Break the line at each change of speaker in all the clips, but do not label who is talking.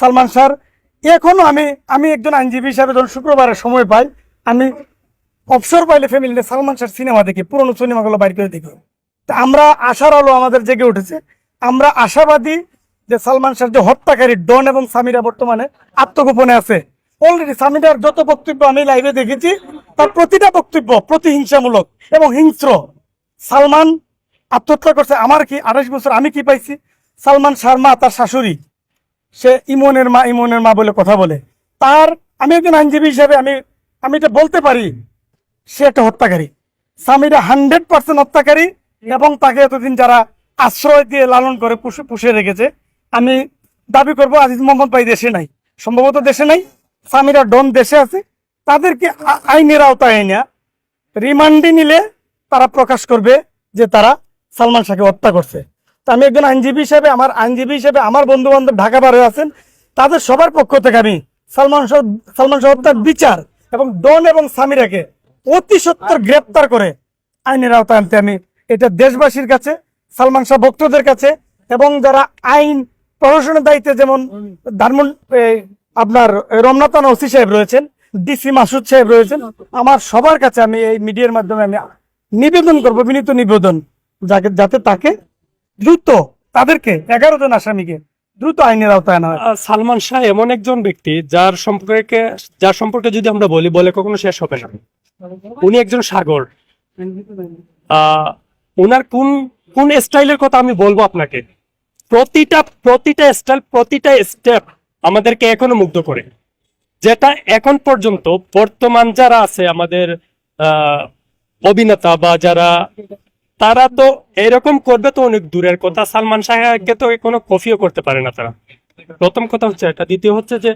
সালমান শাহর এখনো আমি একজন আইনজীবী হিসাবে যখন শুক্রবারে সময় পাই, আমি অবসর পাইলে ফ্যামিলি সালমান শাহর সিনেমা দেখি, পুরোনো সিনেমাগুলো বাইর করে দেখি। তা আমরা আশার আলো আমাদের জেগে উঠেছে। আমরা আশাবাদী যে সালমান শাহর যে হত্যাকারী ডন এবং সামিরা বর্তমানে আত্মগোপনে আছে। অলরেডি সামিরার যত বক্তব্য আমি লাইভে দেখেছি, তার প্রতিটা বক্তব্য প্রতিহিংসামূলক এবং হিংস্র। সালমান আত্মহত্যা করছে, আমার কি 28 বছর আমি কি পাইছি? সালমান শাহর মা, তার শাশুড়ি, সে ইমনের মা বলে কথা বলে। তার আমি একজন আইনজীবী হিসাবে আমি এটা বলতে পারি, সে একটা হত্যাকারী। সামিরা 100% হত্যাকারী, এবং তাকে এতদিন যারা আশ্রয় দিয়ে লালন করে পুষে রেখেছে, আমি দাবি করব আজিজ মোহাম্মদ ভাই দেশে নাই, সম্ভবত দেশে নাই। সামিরা ডন দেশে আছে, তাদেরকে আইনের আওতায় আইনা রিমান্ডে নিলে তারা প্রকাশ করবে যে তারা সালমান শাহকে হত্যা করছে। তা আমি একজন আইনজীবী হিসেবে আমার বন্ধু বান্ধব ঢাকা বাইরে আছেন, তাদের সবার পক্ষ থেকে আমি সালমান শাহ হত্যার বিচার এবং ডন এবং সামিরাকে অতি সত্বর গ্রেপ্তার করে আইনের আওতায় আনতে আমি এটা দেশবাসীর কাছে, সালমান শাহ ভক্তদের কাছে, এবং যারা আইন প্রশাসনের দায়িত্বে, যেমন আপনার রমনা থানা ওসি সাহেব রয়েছেন, ডিসি মাসুদ সাহেব রয়েছেন, আমার সবার কাছে আমি এই মিডিয়ার মাধ্যমে আমি নিবেদন করবো, বিনীত নিবেদন, যাতে তাকে দ্রুত, তাদেরকে 11 জন আসামিকে দ্রুত আইনের আওতায় আনা হয়।
সালমান শাহ এমন একজন ব্যক্তি যার সম্পর্কে যদি আমরা বলে কখনো শেষ হবে না। উনি একজন সাগর। উনার কোন স্টাইলের কথা আমি বলবো আপনাকে, প্রতিটা স্টাইল, প্রতিটা স্টেপ আমাদেরকে এখনো মুগ্ধ করে। যেটা এখন পর্যন্ত বর্তমান যারা আছে আমাদের অভিনেতা বা যারা, তারা তো এরকম করবে তো অনেক দূরের কথা, সালমান শাহকে তো কোনো কপিও করতে পারে না তারা। প্রথম কথা হচ্ছে এটা। দ্বিতীয় হচ্ছে যে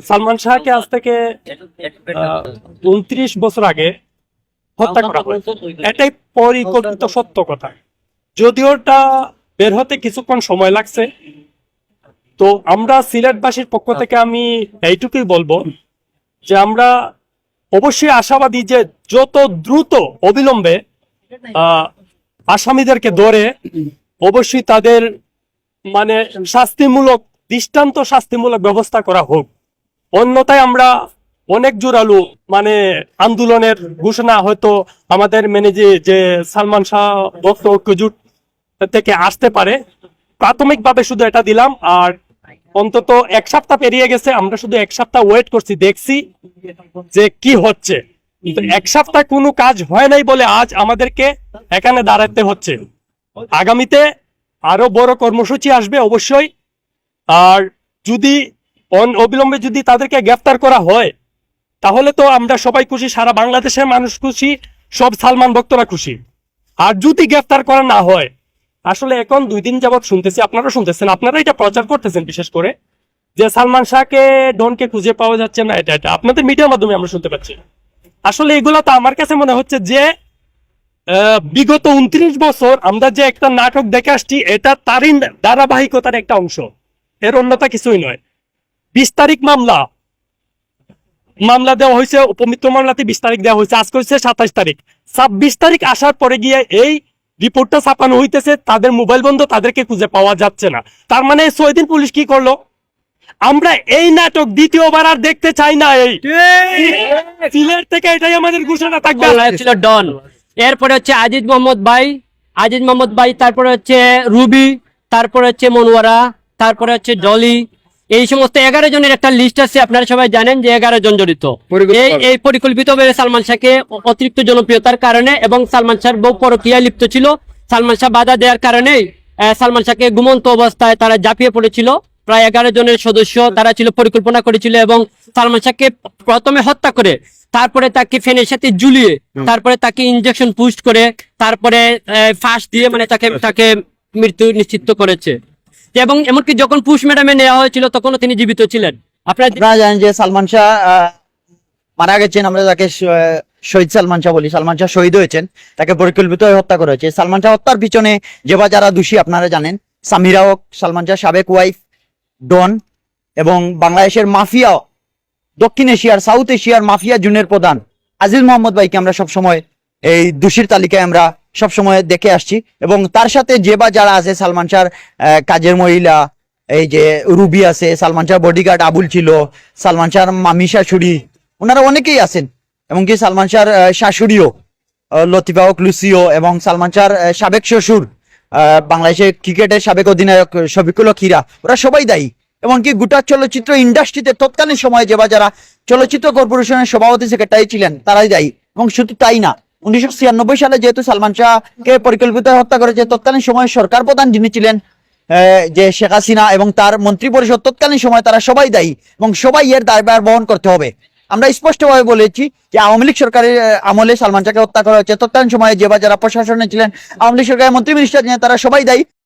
সালমান শাহকে আজ থেকে 29 বছর আগে হত্যা করা হয়, এটাই পরিকল্পিত সত্য কথা। যদিও এটা বের হতে কিছুক্ষণ সময় লাগছে, তো আমরা সিলেটবাসীর পক্ষ থেকে আমি এইটুকুই বলবো যে আমরা অবশ্যই আশাবাদী যে যত দ্রুত অবিলম্বে আসামিদেরকে ধরে অবশ্যই তাদের মানে দৃষ্টান্ত শাস্তিমূলক ব্যবস্থা করা হোক। অন্যথায় আমরা অনেক জোরালো মানে আন্দোলনের ঘোষণা হয়তো আমাদের যে সালমান শাহ ভক্ত ঐক্যজোট থেকে আসতে পারে। প্রাথমিকভাবে শুধু এটা দিলাম, আর অন্তত 1 সপ্তাহ পেরিয়ে গেছে, আমরা শুধু 1 সপ্তাহ ওয়েট করছি, দেখছি যে কি হচ্ছে। কিন্তু 1 সপ্তাহ কোনো কাজ হয় নাই বলে আজ আমাদেরকে এখানে দাঁড়াতে হচ্ছে। আগামীতে আরো বড় কর্মসূচি আসবে অবশ্যই। আর যদি অবিলম্বে যদি তাদেরকে গ্রেফতার করা হয়, তাহলে তো আমরা সবাই খুশি, সারা বাংলাদেশের মানুষ খুশি, সব সালমান ভক্তরা খুশি। আর যদি গ্রেফতার করা না হয়, আসলে এখন 2 দিন যাবৎ শুনতেছি, আপনারা শুনতেছেন, আপনারা এটা প্রচার করতেছেন বিশেষ করে, যে সালমান শাহকে ডনকে খুঁজে পাওয়া যাচ্ছে না, এটা আপনাদের মিডিয়ার মাধ্যমে আমরা শুনতে পাচ্ছি। আসলে এগুলো তো আমার কাছে মনে হচ্ছে যে বিগত 29 বছর আমরা যে একটা নাটক দেখে আসছি, এটা তারই ধারাবাহিকতার একটা অংশ, এর অন্যতা কিছুই নয়। 20 তারিখ মামলা দেওয়া হয়েছে, উপমিত্র মামলাতে 20 তারিখ দেওয়া হয়েছে, আজকে হচ্ছে 27 তারিখ। 26 তারিখ আসার পরে গিয়ে এই রিপোর্টটা ছাপানো হইতেছে, তাদের মোবাইল বন্ধ, তাদেরকে খুঁজে পাওয়া যাচ্ছে না। তার মানে 6 দিন পুলিশ কি করলো? আমরা এই নাটক দ্বিতীয়বার আর দেখতে চাই না। এই সিলেট থেকে এটাই আমাদের ঘোষণা থাকবে।
ছিল ডন, এরপরে হচ্ছে আজিজ মোহাম্মদ ভাই, তারপরে হচ্ছে রুবি, তারপরে হচ্ছে মনোয়ারা, তারপরে হচ্ছে ডলি। এই সমস্ত 11 জনের একটা লিস্ট আছে, আপনারা সবাই জানেন যে 11 জন জড়িত। এই পরিকল্পিতভাবে সালমান শাহকে অতিরিক্ত জনপ্রিয়তার কারণে এবং সালমান শাহর বউ পরকীয়ায় লিপ্ত ছিল, সালমান শাহ বাধা দেওয়ার কারণে সালমান শাহকে ঘুমন্ত অবস্থায় তারা ঝাঁপিয়ে পড়েছিল। প্রায় 11 জনের সদস্য তারা ছিল, পরিকল্পনা করেছিল, এবং সালমান শাহকে প্রথমে হত্যা করে, তারপরে তাকে ফেনের সাথে ঝুলিয়ে, তারপরে তাকে ইনজেকশন পুস্ট করে, তারপরে ফাঁস দিয়ে মানে তাকে মৃত্যু নিশ্চিত করেছে। এবং এমনকি যখন পুশ ম্যাডামে নেওয়া হয়েছিল তখনও তিনি জীবিত ছিলেন।
আপনারা জানেন যে সালমান শাহ মারা গেছেন, আমরা যাকে শহীদ সালমান শাহ বলি, সালমান শাহ শহীদ হয়েছেন, তাকে পরিকল্পিত হত্যা করা হয়েছে। সালমান শাহ হত্যার পিছনে যারা দোষী আপনারা জানেন, সামিরা হক, সালমান শাহ সাবেক ওয়াইফ, ডন, এবং বাংলাদেশের মাফিয়া, দক্ষিণ এশিয়ার, সাউথ এশিয়ার মাফিয়া জুনের প্রধান আজিজ মোহাম্মদ ভাইকে আমরা সবসময় এই দোষীর তালিকায় আমরা সবসময় দেখে আসছি। এবং তার সাথে যারা আছে, সালমান শাহর কাজের মহিলা এই যে রুবি আছে, সালমান শাহ বডিগার্ড আবুল ছিল, সালমান শাহর মামি শাশুড়ি, ওনারা অনেকেই আছেন। এমনকি সালমান শাহর শাশুড়িও লতিফা ওক লুসিও, এবং সালমান শাহর সাবেক শ্বশুর বাংলাদেশের ক্রিকেটের সাবেক অধিনায়ক শফিকুল হক হীরা, ওরা সবাই দায়ী। এমনকি গোটা চলচ্চিত্র ইন্ডাস্ট্রিতে তৎকালীন সময়ে যারা চলচ্চিত্র কর্পোরেশনের সভাপতি সেক্রেটারি ছিলেন তারাই দায়ী। এবং শুধু তাই না, 1996 সালে যেহেতু সালমান শাহকে পরিকল্পিত হত্যা করেছে, তৎকালীন সময়ে সরকার প্রধান যিনি ছিলেন যে শেখ হাসিনা এবং তার মন্ত্রী পরিষদ, তৎকালীন সময় তারা সবাই দায়ী এবং সবাই এর দায়ভার বহন করতে হবে। আমরা স্পষ্টভাবে বলেছি যে আওয়ামী লীগ সরকারের আমলে সালমান শাহকে হত্যা করা হয়েছে, তৎকালীন সময়ে যারা প্রশাসনে ছিলেন, আওয়ামী লীগ সরকারের মন্ত্রী মিনিস্টার তারা সবাই দায়ী।